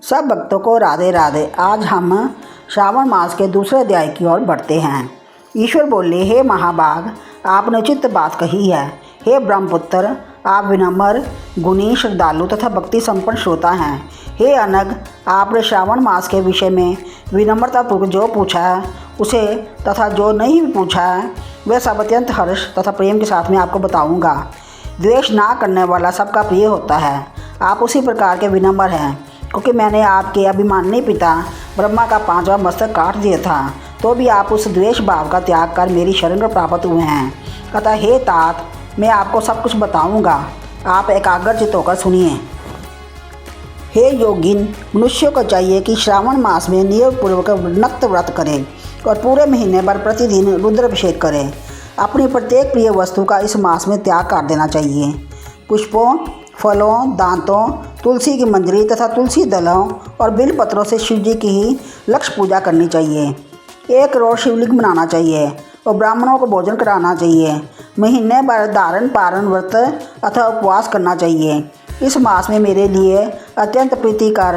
सब भक्तों को राधे राधे। आज हम श्रावण मास के दूसरे अध्याय की ओर बढ़ते हैं। ईश्वर बोले, हे महाभाग, आपने उचित बात कही है। हे ब्रह्मपुत्र, आप विनम्र, गुणी, श्रद्धालु तथा भक्ति संपन्न श्रोता हैं। हे अनग, आपने श्रावण मास के विषय में विनम्रतापूर्वक जो पूछा है उसे तथा जो नहीं पूछा है वह सब अत्यंत हर्ष तथा प्रेम के साथ में आपको बताऊंगा। द्वेष ना करने वाला सबका प्रिय होता है। आप उसी प्रकार के विनम्र हैं, क्योंकि मैंने आपके अभिमानी पिता ब्रह्मा का 5वां मस्तक काट दिया था, तो भी आप उस द्वेष भाव का त्याग कर मेरी शरण में प्राप्त हुए हैं। अतः हे तात, मैं आपको सब कुछ बताऊंगा, आप एकाग्रचित्त होकर सुनिए। हे योगिन, मनुष्यों को चाहिए कि श्रावण मास में नियमपूर्वक नक्त व्रत करें और पूरे महीने भर प्रतिदिन रुद्राभिषेक करें। अपनी प्रत्येक प्रिय वस्तु का इस मास में त्याग कर देना चाहिए। पुष्पों, फलों, दांतों, तुलसी की मंजरी तथा तुलसी दलों और बिल पत्रों से शिव जी की ही लक्ष्य पूजा करनी चाहिए। 1 करोड़ शिवलिंग बनाना चाहिए और ब्राह्मणों को भोजन कराना चाहिए। महीने भर धारण पारण व्रत अथवा उपवास करना चाहिए। इस मास में मेरे लिए अत्यंत प्रीतिकर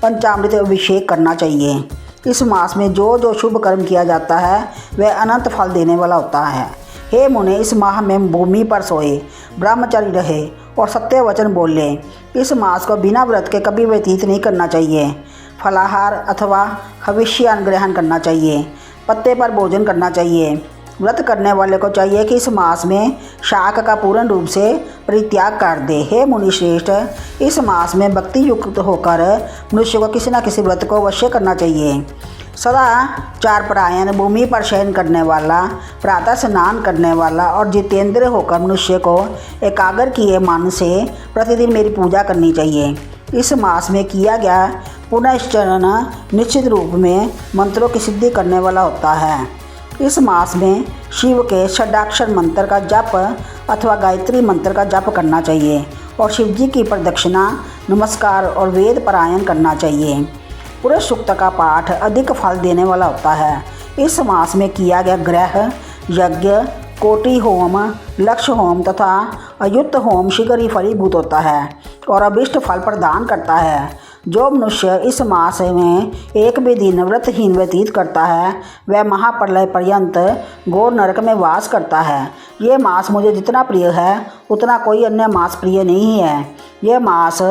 पंचामृत अभिषेक करना चाहिए। इस मास में जो जो शुभ कर्म किया जाता है वह अनंत फल देने वाला होता है। हे मुने, इस माह में भूमि पर सोए, ब्रह्मचारी रहे और सत्य वचन बोले। इस मास को बिना व्रत के कभी व्यतीत नहीं करना चाहिए। फलाहार अथवा हविष्यान्न ग्रहण करना चाहिए। पत्ते पर भोजन करना चाहिए। व्रत करने वाले को चाहिए कि इस मास में शाक का पूर्ण रूप से परित्याग कर दे। हे मुनि श्रेष्ठ, इस मास में भक्ति युक्त होकर मनुष्य को किसी न किसी व्रत को अवश्य करना चाहिए। सदा चारपरायण, भूमि पर शयन करने वाला, प्रातः स्नान करने वाला और जितेंद्र होकर मनुष्य को एकाग्र किए मन से प्रतिदिन मेरी पूजा करनी चाहिए। इस मास में किया गया पुनश्चरण निश्चित रूप में मंत्रों की सिद्धि करने वाला होता है। इस मास में शिव के षडाक्षर मंत्र का जप अथवा गायत्री मंत्र का जप करना चाहिए और शिव जी की प्रदक्षिणा, नमस्कार और वेद पारायण करना चाहिए। पुरुष सूक्त का पाठ अधिक फल देने वाला होता है। इस मास में किया गया ग्रह यज्ञ, कोटि होम, लक्ष्य होम तथा अयुक्त होम शीघ्र ही फलीभूत होता है और अभिष्ट फल प्रदान करता है। जो मनुष्य इस मास में एक भी दिन व्रतहीन व्यतीत करता है वह महाप्रलय पर्यंत घोर नरक में वास करता है। ये मास मुझे जितना प्रिय है उतना कोई अन्य मास प्रिय नहीं है। यह मास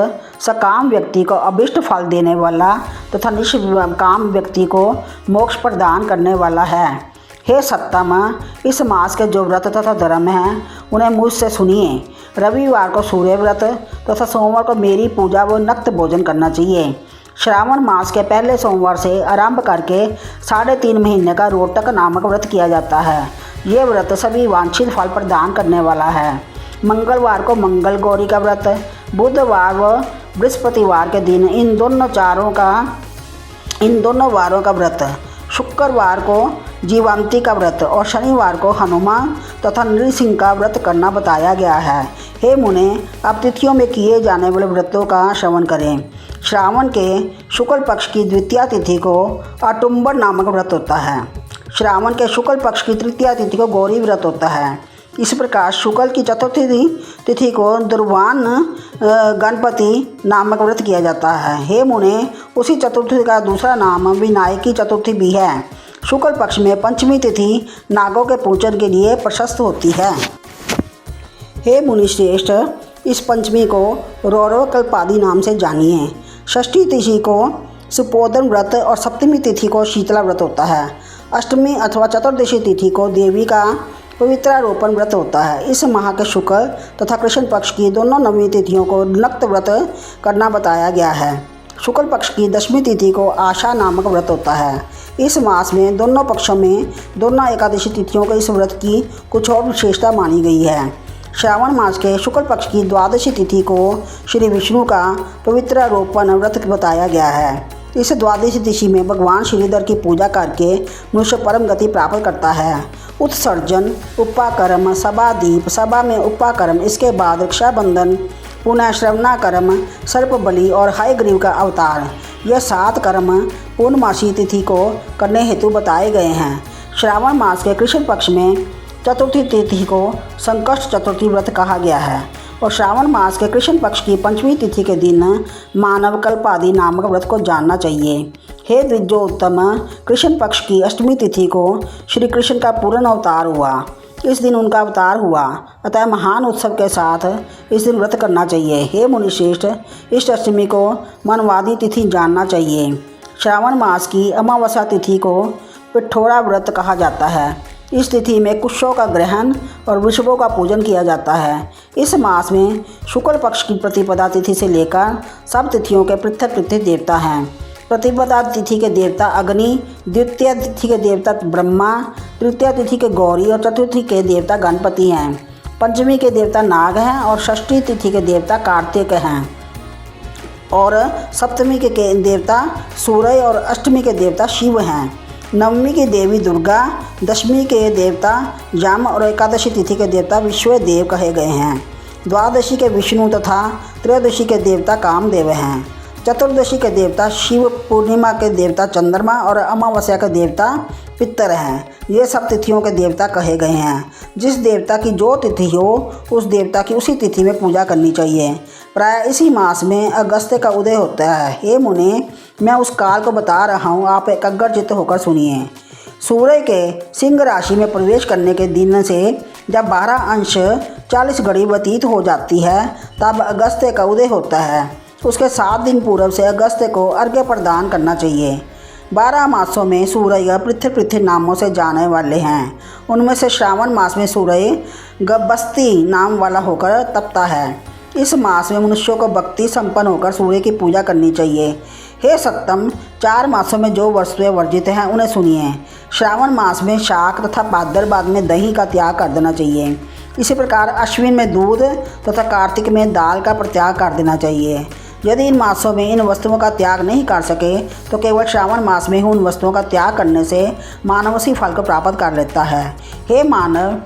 सकाम व्यक्ति को अभिष्ट फल देने वाला तथा निष्काम व्यक्ति को मोक्ष प्रदान करने वाला है। हे सत्तम, इस मास के जो व्रत तथा धर्म हैं उन्हें मुझसे सुनिए। रविवार को सूर्य व्रत तथा सोमवार को मेरी पूजा व नक्त भोजन करना चाहिए। श्रावण मास के पहले सोमवार से आरंभ करके 3.5 महीने का रोटक नामक व्रत किया जाता है। ये व्रत सभी वांछित फल प्रदान करने वाला है। मंगलवार को मंगल गौरी का व्रत, बुधवार व बृहस्पतिवार के दिन इन दोनों वारों का व्रत, शुक्रवार को जीवांती का व्रत और शनिवार को हनुमान तथा नृसिंह का व्रत करना बताया गया है। हे मुने, अब तिथियों में किए जाने वाले व्रतों का श्रवण करें। श्रावण के शुक्ल पक्ष की द्वितीय तिथि को अटुम्बर नामक व्रत होता है। श्रावण के शुक्ल पक्ष की तृतीय तिथि को गौरी व्रत होता है। इस प्रकार शुक्ल की चतुर्थी तिथि को दुर्वान गणपति नामक व्रत किया जाता है। हे मुने, उसी चतुर्थी का दूसरा नाम विनायकी चतुर्थी भी है। शुक्ल पक्ष में पंचमी तिथि नागों के पूजन के लिए प्रशस्त होती है। हे मुनिश्रेष्ठ, इस पंचमी को रौरव कल्पादि नाम से जानिए। षष्ठी तिथि को सुपोदन व्रत और सप्तमी तिथि को शीतला व्रत होता है। अष्टमी अथवा चतुर्दशी तिथि को देवी का पवित्रारोपण व्रत होता है। इस माह के शुक्ल तथा कृष्ण पक्ष की दोनों नवमी तिथियों को नक्त व्रत करना बताया गया है। शुक्ल पक्ष की 10वीं तिथि को आशा नामक व्रत होता है। इस मास में दोनों पक्षों में दोनों एकादशी तिथियों को इस व्रत की कुछ और विशेषता मानी गई है। श्रावण मास के शुक्ल पक्ष की द्वादशी तिथि को श्री विष्णु का पवित्रारोपण व्रत बताया गया है। इस द्वादशी तिथि में भगवान श्रीधर की पूजा करके मनुष्य परम गति प्राप्त करता है। उत्सर्जन, उपाकर्म, सभादीप, सभा में उपाकर्म, इसके बाद रक्षाबंधन, पुनः श्रवणाकर्म, सर्पबलि और हयग्रीव का अवतार, यह 7 कर्म पूर्णमासी तिथि को करने हेतु बताए गए हैं। श्रावण मास के कृष्ण पक्ष में चतुर्थी तिथि को संकष्ट चतुर्थी व्रत कहा गया है। और श्रावण मास के कृष्ण पक्ष की पंचमी तिथि के दिन मानव कल्पादि नामक व्रत को जानना चाहिए। हे द्विजोत्तम, कृष्ण पक्ष की अष्टमी तिथि को श्री कृष्ण का पूर्ण अवतार हुआ। इस दिन उनका अवतार हुआ, अतः महान उत्सव के साथ इस दिन व्रत करना चाहिए। हे मुनिश्रेष्ठ, इस अष्टमी को मनवादी तिथि जानना चाहिए। श्रावण मास की अमावस्या तिथि को पिठोरा व्रत कहा जाता है। इस तिथि में कुशों का ग्रहण और वृषभों का पूजन किया जाता है। इस मास में शुक्ल पक्ष की प्रतिपदा तिथि से लेकर सब तिथियों के पृथक पृथक देवता हैं। प्रतिपदा तिथि के देवता अग्नि, द्वितीय तिथि के देवता ब्रह्मा, तृतीय तिथि के गौरी और चतुर्थी के देवता गणपति हैं। पंचमी के देवता नाग हैं और षष्ठी तिथि के देवता कार्तिक हैं और सप्तमी के देवता सूर्य और अष्टमी के देवता शिव हैं। नवमी की देवी दुर्गा, दशमी के देवता यम और एकादशी तिथि के देवता विश्वदेव कहे गए हैं। द्वादशी के विष्णु तथा त्रयोदशी के देवता कामदेव हैं। चतुर्दशी के देवता शिव, पूर्णिमा के देवता चंद्रमा और अमावस्या के देवता पितर हैं। ये सब तिथियों के देवता कहे गए हैं। जिस देवता की जो तिथि हो उस देवता की उसी तिथि में पूजा करनी चाहिए। प्राय इसी मास में अगस्त्य का उदय होता है। हे मुने, मैं उस काल को बता रहा हूँ, आप एकाग्रचित्त होकर सुनिए। सूर्य के सिंह राशि में प्रवेश करने के दिन से जब 12 अंश 40 घड़ी व्यतीत हो जाती है तब अगस्त्य का उदय होता है। उसके 7 दिन पूर्व से अगस्त्य को अर्घ्य प्रदान करना चाहिए। 12 मासों में सूर्य पृथक पृथक नामों से जाने वाले हैं। उनमें से श्रावण मास में सूर्य गब्बस्ती नाम वाला होकर तपता है। इस मास में मनुष्यों को भक्ति संपन्न होकर सूर्य की पूजा करनी चाहिए। हे सत्तम, 4 मासों में जो वस्तुएं वर्जित हैं उन्हें सुनिए। श्रावण मास में शाक तथा भाद्रपद में दही का त्याग कर देना चाहिए। इसी प्रकार अश्विन में दूध तथा कार्तिक में दाल का परित्याग कर देना चाहिए। यदि इन मासों में इन वस्तुओं का त्याग नहीं कर सके तो केवल श्रावण मास में ही उन वस्तुओं का त्याग करने से मानव उसी फल को प्राप्त कर लेता है। हे मानव,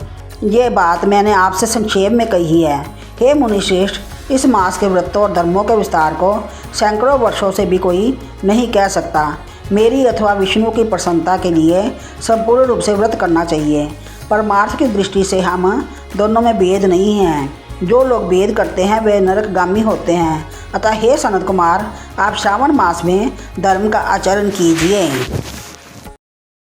ये बात मैंने आपसे संक्षेप में कही है। हे मुनिश्रेष्ठ, इस मास के व्रतों और धर्मों के विस्तार को सैकड़ों वर्षों से भी कोई नहीं कह सकता। मेरी अथवा विष्णु की प्रसन्नता के लिए संपूर्ण रूप से व्रत करना चाहिए। परमार्थ की दृष्टि से हम दोनों में भेद नहीं है। जो लोग भेद करते हैं वे नरकगामी होते हैं। अतः हे सनत कुमार, आप श्रावण मास में धर्म का आचरण कीजिए।